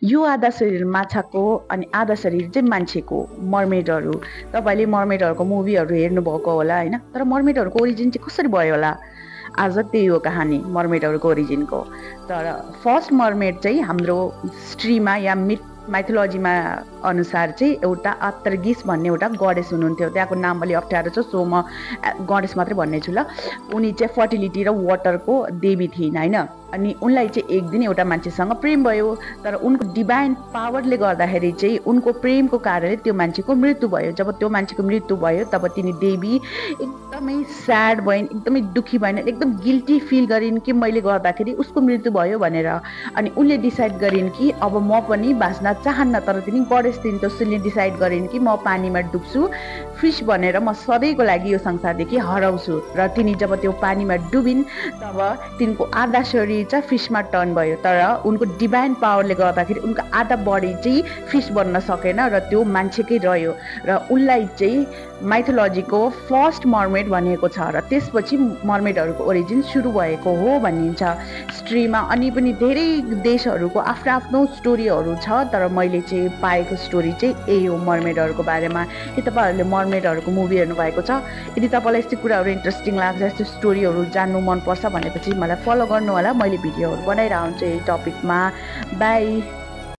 यो आधा शरीर माछाको अनि आधा शरीर चाहिँ मान्छेको मर्मेडहरू। तपाईँले मर्मेडहरूको मुभीहरू हेर्नुभएको होला होइन, तर मर्मेडहरूको ओरिजिन चाहिँ कसरी भयो होला? आज त्यही हो कहानी मर्मेडहरूको ओरिजिनको। तर फर्स्ट मर्मेड चाहिँ हाम्रो हिस्ट्रीमा या माइथोलोजीमा अनुसार चाहिँ एउटा आर्तगिस भन्ने एउटा गडेस हुनुहुन्थ्यो। त्यहाँको नाम अलि अप्ठ्यारो छ, सो म गडेस मात्रै भन्ने छु ल। उनी चाहिँ फर्टिलिटी र वाटरको देवी थिइन् होइन। अनि उनलाई चाहिँ एक दिन एउटा मान्छेसँग प्रेम भयो, तर उनको डिभाइन पावरले गर्दाखेरि चाहिँ उनको प्रेमको कारणले त्यो मान्छेको मृत्यु भयो। जब त्यो मान्छेको मृत्यु भयो तब तिनी देवी एकदमै स्याड भइन्, एकदमै दुखी भइन्, एकदम गिल्टी फिल गरिन् कि मैले गर्दाखेरि उसको मृत्यु भयो भनेर। अनि उनले डिसाइड गरिन् कि अब म पनि बाँच्न चाहन्न, तर तिनी गडेस थिइन्, त्यसले डिसाइड गरिन् कि म पानीमा डुब्छु, फिस भनेर म सधैँको लागि यो संसारदेखि हराउँछु। र तिनी जब त्यो पानीमा डुबिन् तब तिनको आधा शरीर चाहिँ फिसमा टर्न भयो, तर उनको डिभाइन पावरले गर्दाखेरि उनको आधा बडी चाहिँ फिस बन्न सकेन र त्यो मान्छेकै रह्यो। र उनलाई चाहिँ माइथोलोजीको फर्स्ट मर्मेड भनिएको छ। र त्यसपछि मर्मेडहरूको ओरिजिन सुरु भएको हो भनिन्छ हिस्ट्रीमा। अनि पनि धेरै देशहरूको आफ्नो आफ्नो स्टोरीहरू छ, तर मैले चाहिँ पाएको स्टोरी चाहिँ यही हो मर्मेडहरूको बारेमा। कि तपाईँहरूले मर्मेडहरूको मुभी हेर्नु भएको छ? यदि तपाईँलाई यस्तो कुराहरू इन्ट्रेस्टिङ लाग्छ, यस्तो स्टोरीहरू जान्नु मनपर्छ भनेपछि मलाई फलो गर्नु होला। मैले भिडियोहरू बनाइरहन्छु यही टपिकमा। बाई।